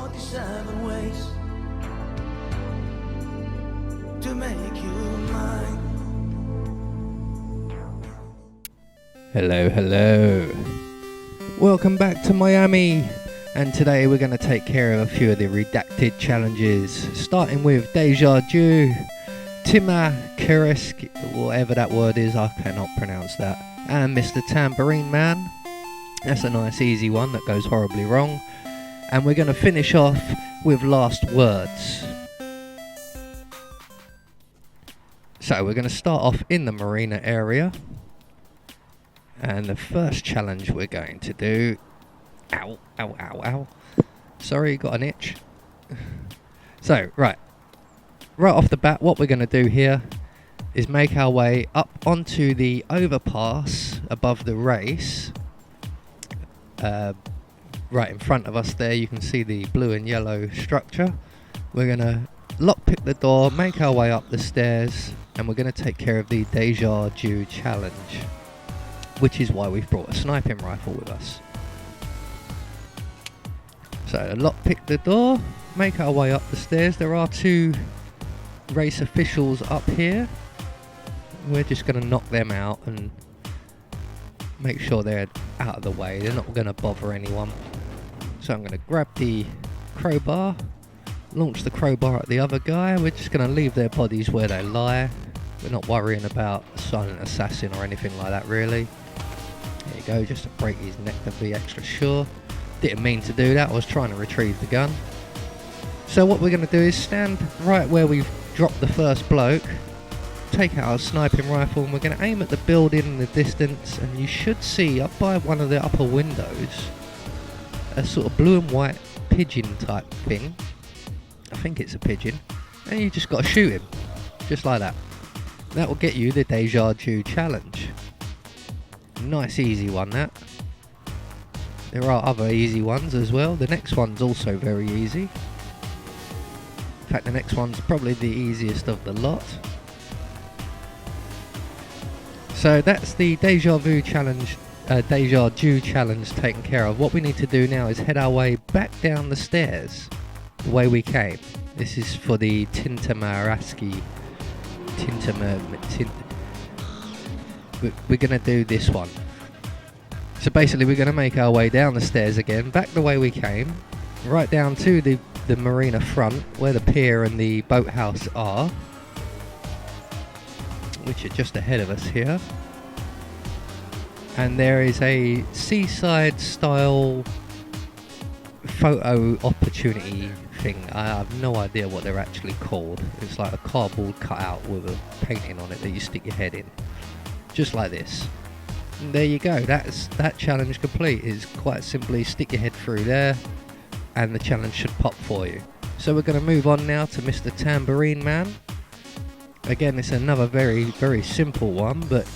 47 ways to make you mine. Hello, hello. Welcome back to Miami. And today we're going to take care of a few of the Redacted challenges, starting with Deja Due, Tintamarresque, whatever that word is, I cannot pronounce that, and Mr. Tambourine Man. That's a nice easy one that goes horribly wrong. And we're going to finish off with Last Words. So we're going to start off in the marina area. And the first challenge we're going to do... Ow, ow, ow, ow. Sorry, got an itch. So, right off the bat, what we're going to do here is make our way up onto the overpass above the race. Right in front of us there, you can see the blue and yellow structure. We're going to lockpick the door, make our way up the stairs, and we're going to take care of the Deja Due challenge, which is why we've brought a sniping rifle with us. So lockpick the door, make our way up the stairs. There are two race officials up here. We're just going to knock them out and make sure they're out of the way. They're not going to bother anyone. So I'm going to grab the crowbar, launch the crowbar at the other guy. We're just going to leave their bodies where they lie. We're not worrying about a silent assassin or anything like that, really. There you go, just to break his neck to be extra sure. Didn't mean to do that, I was trying to retrieve the gun. So what we're going to do is stand right where we've dropped the first bloke, take out our sniping rifle, and we're going to aim at the building in the distance, and you should see up by one of the upper windows a sort of blue and white pigeon type thing. I think it's a pigeon. And you just got to shoot him, just like that. That will get you the Deja Due challenge. Nice easy one, that. There are other easy ones as well. The next one's also very easy. In fact, the next one's probably the easiest of the lot. So that's the Deja Due challenge taken care of. What we need to do now is head our way back down the stairs the way we came. This is for the Tintamarresque. We're going to do this one. So basically we're going to make our way down the stairs again, back the way we came, right down to the marina front where the pier and the boathouse are, which are just ahead of us here. And there is a seaside style photo opportunity thing. I have no idea what they're actually called. It's like a cardboard cutout with a painting on it that you stick your head in. Just like this. And there you go, that challenge complete. Is quite simply stick your head through there and the challenge should pop for you. So we're going to move on now to Mr. Tambourine Man. Again, it's another very, very simple one, but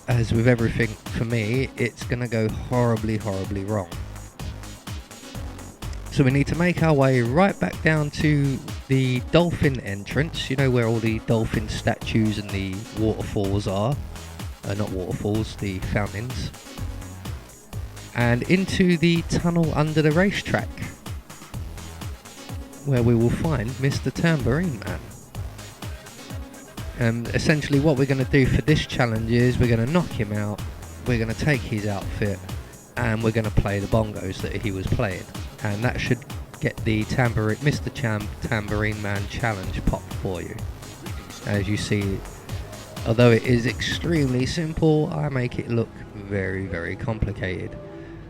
as with everything for me, it's going to go horribly, horribly wrong. So we need to make our way right back down to the dolphin entrance, you know where all the dolphin statues and the waterfalls are. Not waterfalls, the fountains. And into the tunnel under the racetrack, where we will find Mr. Tambourine Man. And essentially what we're going to do for this challenge is we're going to knock him out, we're going to take his outfit, and we're going to play the bongos that he was playing. And that should get the Mr. Tambourine Man challenge popped for you. As you see, although it is extremely simple, I make it look very, very complicated.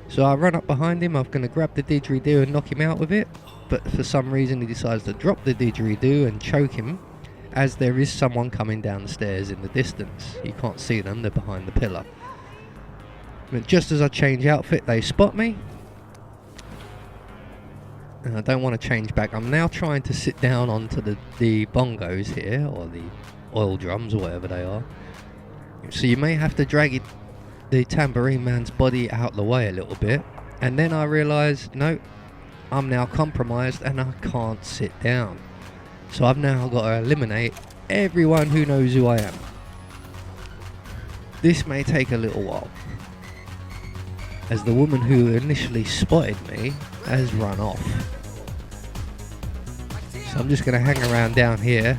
So I run up behind him, I'm going to grab the didgeridoo and knock him out with it, but for some reason he decides to drop the didgeridoo and choke him, as there is someone coming down the stairs in the distance. You can't see them, they're behind the pillar. But just as I change outfit, they spot me. And I don't want to change back. I'm now trying to sit down onto the bongos here, or the oil drums, or whatever they are. So you may have to drag the Tambourine Man's body out the way a little bit. And then I realised, no, I'm now compromised and I can't sit down. So I've now got to eliminate everyone who knows who I am. This may take a little while, as the woman who initially spotted me has run off. So I'm just going to hang around down here,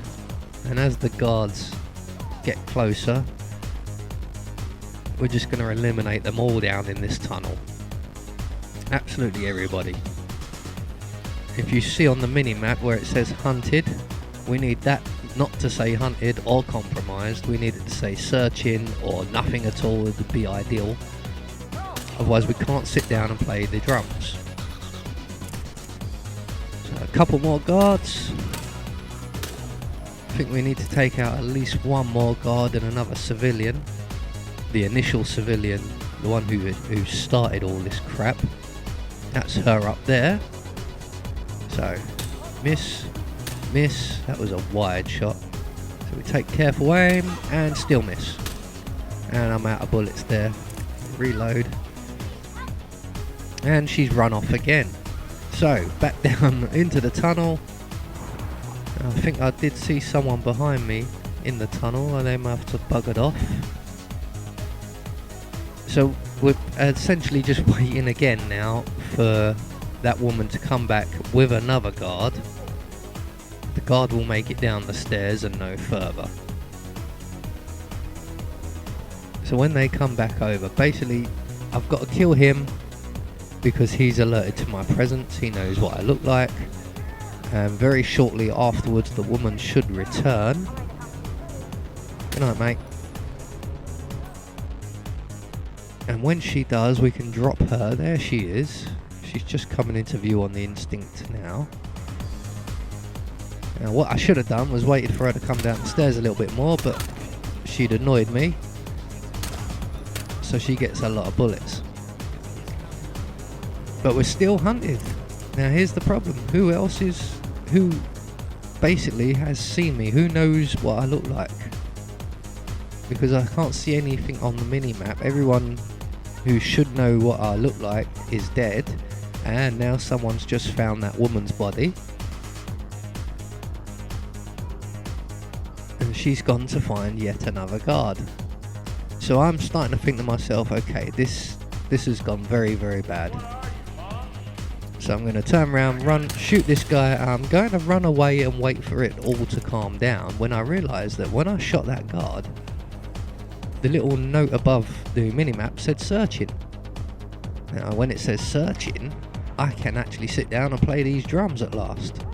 and as the guards get closer, we're just going to eliminate them all down in this tunnel. Absolutely everybody. If you see on the mini-map where it says hunted, we need that not to say hunted or compromised. We need it to say searching or nothing at all would be ideal. Otherwise we can't sit down and play the drums. So a couple more guards. I think we need to take out at least one more guard and another civilian. The initial civilian, the one who started all this crap. That's her up there. So, miss, that was a wide shot. So we take careful aim and still miss. And I'm out of bullets there. Reload. And she's run off again. So, back down into the tunnel. I think I did see someone behind me in the tunnel, and they might have to buggered off. So we're essentially just waiting again now for that woman to come back with another guard. The guard will make it down the stairs and no further. So when they come back over, basically I've got to kill him because he's alerted to my presence. He knows what I look like. And very shortly afterwards the woman should return. Good night, mate. And when she does, we can drop her. There she is. She's just coming into view on the instinct now. Now what I should have done was waited for her to come down the stairs a little bit more, but she'd annoyed me. So she gets a lot of bullets. But we're still hunted. Now here's the problem. Who basically has seen me? Who knows what I look like? Because I can't see anything on the mini-map. Everyone who should know what I look like is dead. And now someone's just found that woman's body. And she's gone to find yet another guard. So I'm starting to think to myself, okay, this has gone very, very bad. So I'm going to turn around, run, shoot this guy. I'm going to run away and wait for it all to calm down, when I realised that when I shot that guard, the little note above the minimap said searching. Now when it says searching, I can actually sit down and play these drums at last.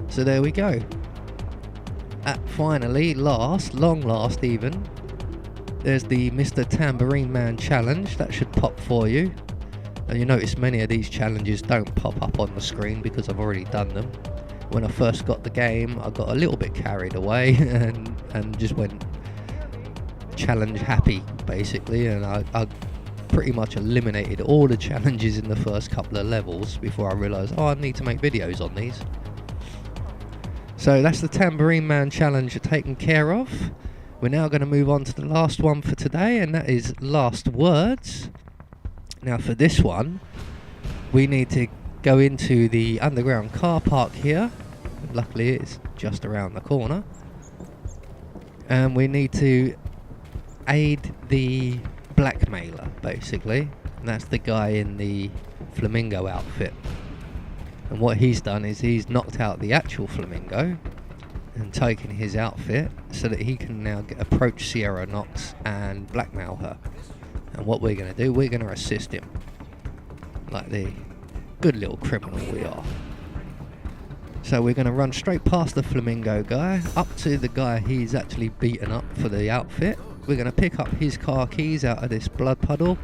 So there we go. At finally, long last even, there's the Mr. Tambourine Man challenge. That should pop for you. And you notice many of these challenges don't pop up on the screen because I've already done them. When I first got the game, I got a little bit carried away and just went challenge happy basically, and I pretty much eliminated all the challenges in the first couple of levels before I realised, I need to make videos on these. So that's the Tambourine Man challenge taken care of. We're now going to move on to the last one for today, and that is Last Words. Now for this one, we need to go into the underground car park here. Luckily it's just around the corner. And we need to aid the blackmailer, basically. And that's the guy in the flamingo outfit. And what he's done is he's knocked out the actual flamingo and taken his outfit so that he can now approach Sierra Knox and blackmail her. And what we're going to do, we're going to assist him. Like the good little criminal we are. So we're going to run straight past the flamingo guy, up to the guy he's actually beaten up for the outfit. We're going to pick up his car keys out of this blood puddle.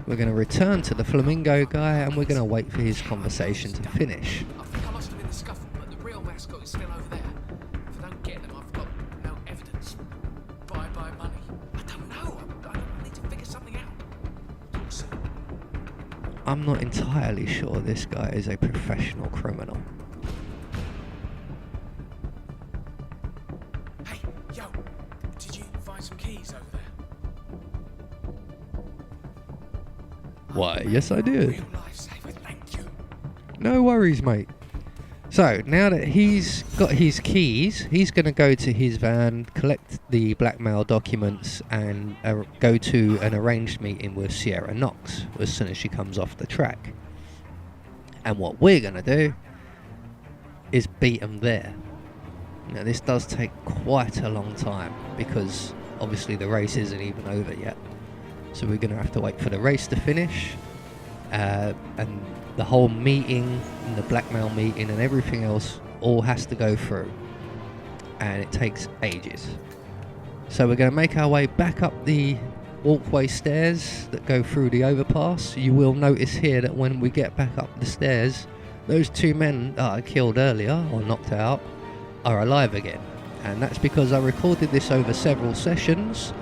We're going to return to the flamingo guy, and we're going to wait for his conversation to finish. I think I must have been in the scuffle, but the real mascot is still over there. If I don't get them, I've got no evidence. Bye money. I don't know. I need to figure something out. Talk soon. I'm not entirely sure this guy is a professional criminal. Hey, yo, did you find some keys over there? Why, yes I did. Real lifesaver, thank you. No worries, mate. So, now that he's got his keys, he's going to go to his van, collect the blackmail documents, and go to an arranged meeting with Sierra Knox as soon as she comes off the track. And what we're going to do is beat them there. Now this does take quite a long time because obviously the race isn't even over yet. So we're going to have to wait for the race to finish, and the whole meeting and the blackmail meeting and everything else all has to go through, and it takes ages. So we're going to make our way back up the walkway stairs that go through the overpass. You will notice here that when we get back up the stairs, those two men that I killed earlier or knocked out are alive again, and that's because I recorded this over several sessions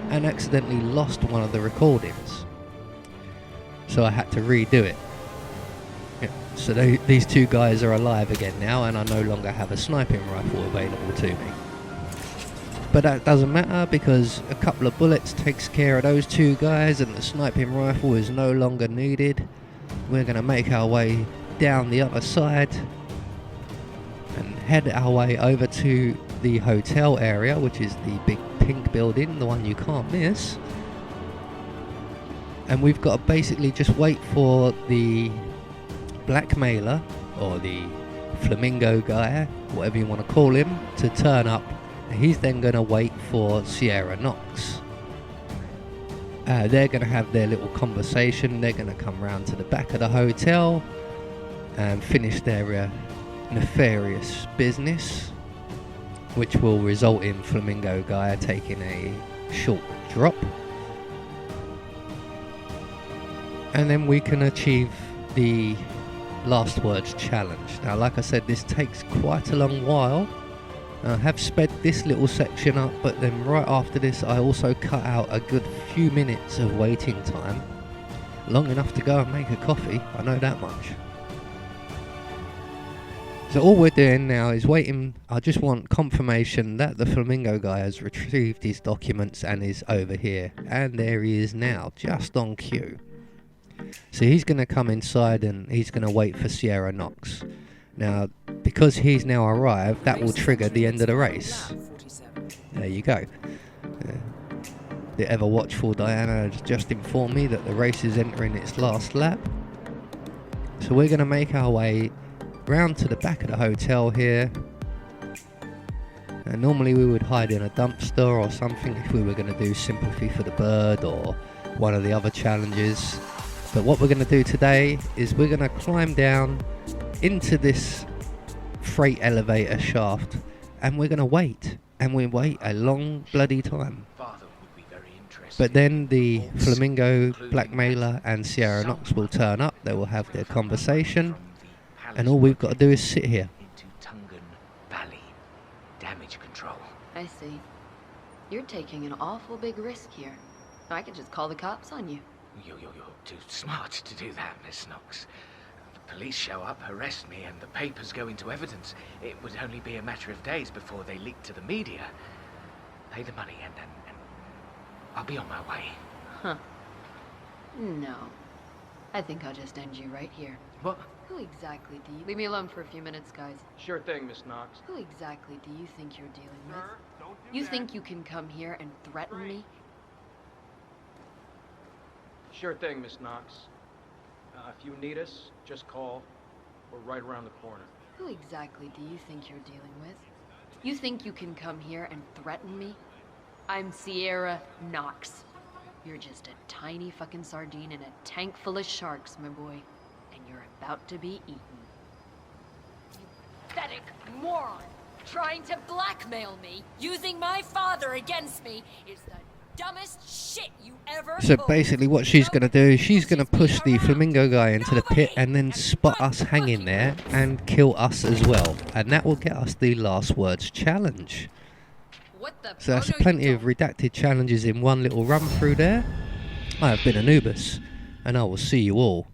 and accidentally lost one of the recordings, so I had to redo it. Yeah. So these two guys are alive again now, and I no longer have a sniping rifle available to me, but that doesn't matter because a couple of bullets takes care of those two guys and the sniping rifle is no longer needed. We're going to make our way down the other side and head our way over to the hotel area, which is the big pink building, the one you can't miss. And we've got to basically just wait for the blackmailer, or the flamingo guy, whatever you want to call him, to turn up. He's then going to wait for Sierra Knox. They're going to have their little conversation. They're going to come round to the back of the hotel and finish their nefarious business, which will result in Flamingo Guy taking a short drop, and then we can achieve the last words challenge. Now, like I said, this takes quite a long while. I have sped this little section up, but then right after this I also cut out a good few minutes of waiting time, long enough to go and make a coffee, I know that much. So all we're doing now is waiting. I just want confirmation that the Flamingo guy has retrieved his documents and is over here. And there he is now, just on cue. So he's going to come inside and he's going to wait for Sierra Knox. Now, because he's now arrived, that will trigger the end of the race. There you go. The ever watchful Diana has just informed me that the race is entering its last lap. So we're going to make our way round to the back of the hotel here, and normally we would hide in a dumpster or something if we were going to do Sympathy for the Bird or one of the other challenges. But what we're going to do today is we're going to climb down into this freight elevator shaft, and we're going to wait, and we wait a long bloody time. But then the Flamingo blackmailer and Sierra Knox will turn up. They will have their conversation, and all we've got to do is sit here. Into Tungan Valley. Damage control. I see. You're taking an awful big risk here. I could just call the cops on you. You're too smart to do that, Miss Knox. The police show up, arrest me, and the papers go into evidence. It would only be a matter of days before they leak to the media. Pay the money and I'll be on my way. Huh. No. I think I'll just end you right here. What? Who exactly do you... Leave me alone for a few minutes, guys. Sure thing, Miss Knox. Who exactly do you think you're dealing with? You think you can come here and threaten me? Sure thing, Miss Knox. If you need us, just call. We're right around the corner. Who exactly do you think you're dealing with? You think you can come here and threaten me? I'm Sierra Knox. You're just a tiny fucking sardine in a tank full of sharks, my boy. And you're about to be eaten. You pathetic moron! Trying to blackmail me, using my father against me, is the dumbest shit you ever So pulled. basically what she's going to do is she's going to push the Flamingo guy into the pit and then spot us hanging there and kill us as well. And that will get us the last words challenge. What the So that's oh, no, plenty you of redacted challenges in one little run through there. I have been Anubis, and I will see you all